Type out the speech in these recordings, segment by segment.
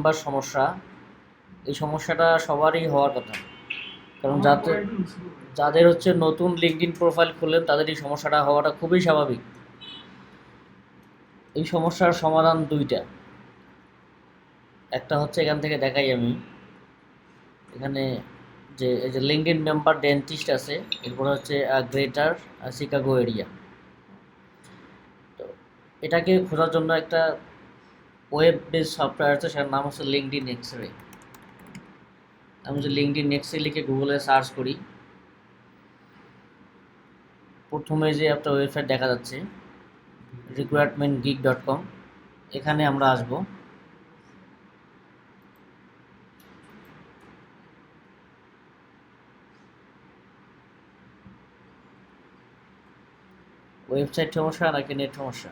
Number সমস্যা, এই সমস্যাটা সবারই হওয়ার কথা, কারণ যাদের হচ্ছে নতুন লিঙ্কডইন প্রোফাইল খুললেন তাদের এই সমস্যাটা হওয়াটা খুবই স্বাভাবিক। এই সমস্যার সমাধান দুইটা। একটা হচ্ছে এখান থেকে দেখাই আমি, এখানে যে এই যে লিঙ্কডইন মেম্বার ডেন্টিস্ট আছে, এরপরে হচ্ছে গ্রেটার শিকাগো এরিয়া। তো এটাকে খোঁজার জন্য একটা ওয়েব বেস সফটওয়্যার আছে, সেটার নাম হচ্ছে লিঙ্কডইন এক্সরে। আমি যে লিঙ্কডইন এক্সরে লিখে গুগলে সার্চ করি, প্রথমে যে একটা ওয়েবসাইট দেখা যাচ্ছে recruitmentgeek.com, এখানে আমরা আসব। ওয়েবসাইট সমস্যা নাকি নেট সমস্যা?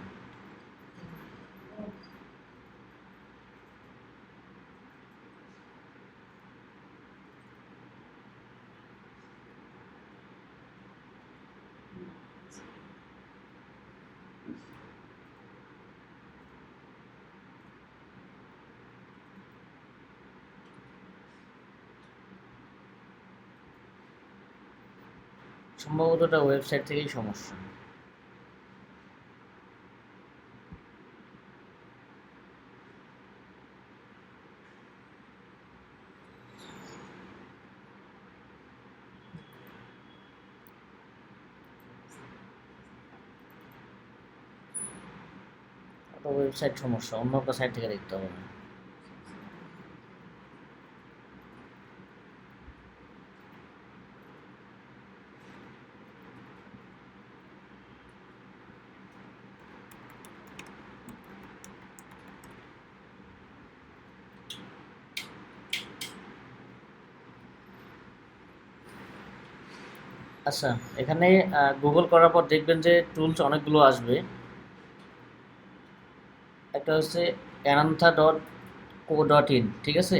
সম্ভবত এটা ওয়েবসাইট থেকেই সমস্যা। এটা ওয়েবসাইট সমস্যা, অন্য একটা সাইট থেকে দেখতে হবে। আচ্ছা, এখানে গুগল করার পর দেখবেন যে টুলস অনেকগুলো আসবে। একটা হচ্ছে anantha.co.in, ঠিক আছে?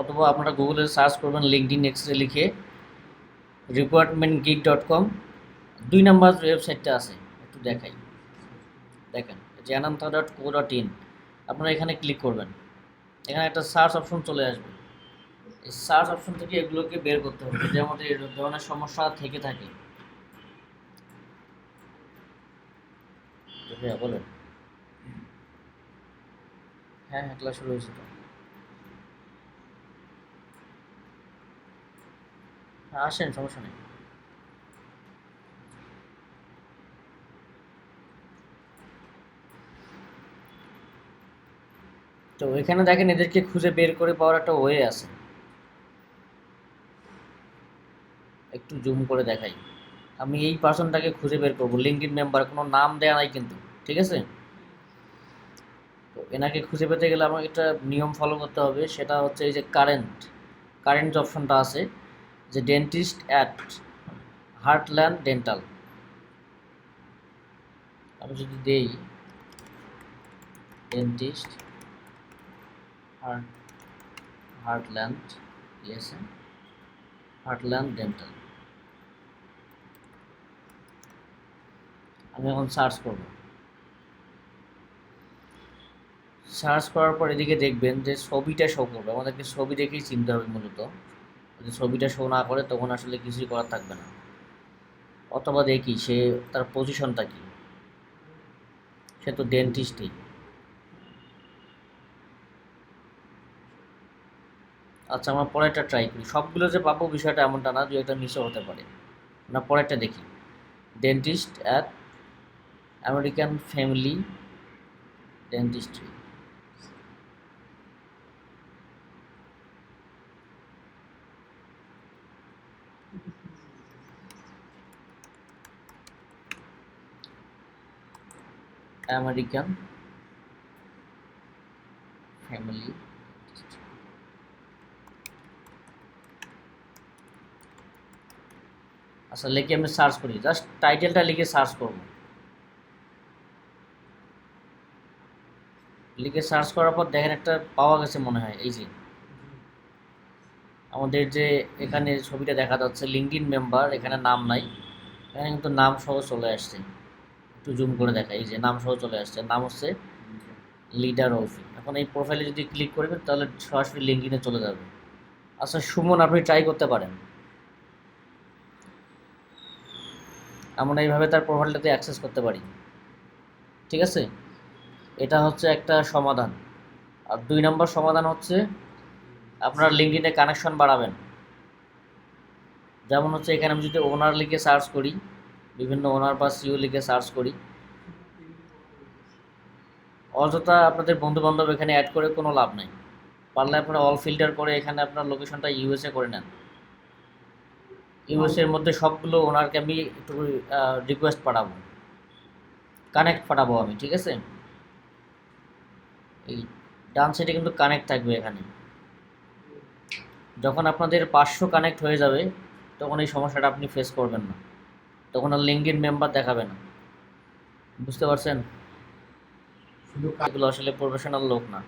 অথবা আপনারা গুগলে সার্চ করবেন লিঙ্কডইন এক্সরে লিখে recruitmentgeek.com। 2 নাম্বার ওয়েবসাইটটা আছে, একটু দেখাই। দেখেন যে anantha.co.in, আপনারা এখানে ক্লিক করবেন, এখানে একটা সার্চ অপশন চলে আসবে। এই সার্চ অপশন থেকে এগুলোকে বের করতে হবে যদি আমাদের এই ধরনের সমস্যা থেকে থাকে। বলেন। হ্যাঁ, ক্লাস শুরু হয়েছে তো। হ্যাঁ, আসেন, সমস্যা নেই। তো এখানে দেখেন এদেরকে খুঁজে বের করে পাওয়ার একটা ওয়ে আছে, একটু জুম করে দেখাই। আমি এই পার্সনটাকে খুঁজে বের করবো, লিঙ্কডইন মেম্বার, কোনো নাম দেয়া নাই কিন্তু, ঠিক আছে? তো এনাকে খুঁজে পেতে গেলে আমাকে একটা নিয়ম ফলো করতে হবে, সেটা হচ্ছে এই যে কারেন্ট অপশনটা আছে, যে ডেন্টিস্ট অ্যাট হার্টল্যান্ড ডেন্টাল। আমি যদি দেই ডেন্টিস্ট হার্টল্যান্ড, হার্টল্যান্ড ডেন্টাল, আমি এখন সার্চ করব। সার্চ করার পর এদিকে দেখবেন যে ছবিটা শো করবে, আমাদেরকে ছবি দেখেই চিনতে হবে মূলত। যদি ছবিটা শো না করে তখন আসলে কিছুই করার থাকবে না। অথবা দেখি সে তার পজিশনটা কি, সে তো ডেন্টিস্টই। আচ্ছা, আমরা পরেরটা ট্রাই করি। সবগুলো যে পাবো বিষয়টা এমনটা না, 2-একটা মিসও হতে পারে। আমরা পরেরটা দেখি, dentist at American family dentistry. American family. আচ্ছা, লিখে আমি সার্চ করি, জাস্ট টাইটেলটা লিখে সার্চ করব। লিখে সার্চ করার পর দেখেন একটা পাওয়া গেছে মনে হয়, এই যে আমাদের যে এখানে ছবিটা দেখা যাচ্ছে লিঙ্কডইন মেম্বার, এখানে নাম নাই, এখানে কিন্তু নাম সহ চলে আসছে। একটু জুম করে দেখা, এই যে নাম সহ চলে আসছে, নাম হচ্ছে লিডার অফি। এখন এখন এই প্রোফাইলে যদি ক্লিক করবেন তাহলে সরাসরি লিঙ্কডিনে চলে যাবে। আচ্ছা সুমন, আপনি ট্রাই করতে পারেন। আমরা এইভাবে তার প্রোফাইলটাতে অ্যাক্সেস করতে পারি। ঠিক আছে, এটা হচ্ছে একটা সমাধান। আর 2 নম্বর সমাধান হচ্ছে আপনারা লিঙ্কডিনে কানেকশন বাড়াবেন। যেমন হচ্ছে এখানে আমি যদি ওনার লিখে সার্চ করি, বিভিন্ন ওনার বা সিও লিখে সার্চ করি, অযথা আপনাদের বন্ধুবান্ধব এখানে অ্যাড করে কোনো লাভ নেই। পারলে আপনারা অল ফিল্টার করে এখানে আপনার লোকেশনটা ইউএসএ করে নেন। ইউএসএর মধ্যে সবগুলো ওনারকে আমি একটু রিকোয়েস্ট পাঠাবো, কানেক্ট পাঠাবো আমি। ঠিক আছে, এই ডান সাইডে কিন্তু কানেক্ট থাকবে এখানে। যখন আপনাদের 500 কানেক্ট হয়ে যাবে তখন এই সমস্যাটা আপনি ফেস করবেন না, তখন আর লিঙ্কডিন মেম্বার দেখাবে না। বুঝতে পারছেন? এগুলো আসলে প্রফেশনাল লোক না,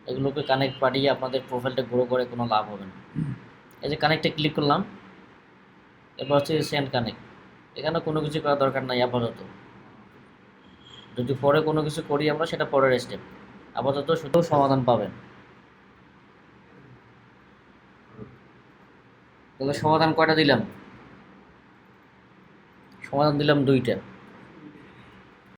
এগুলোকে কানেক্ট পাঠিয়ে আপনাদের প্রোফাইলটা গ্রো করে কোনো লাভ হবে না। এই যে কানেক্টে ক্লিক করলাম, এরপর হচ্ছে সেন্ড কানেক্ট। এখানে কোনো কিছু করার দরকার নাই আপাতত। যদি পরে কোনো কিছু করি আমরা, সেটা পরের স্টেপ। আপাতত শুধু সমাধান পাবেন। তাহলে সমাধান কয়টা দিলাম? সমাধান দিলাম 2টা।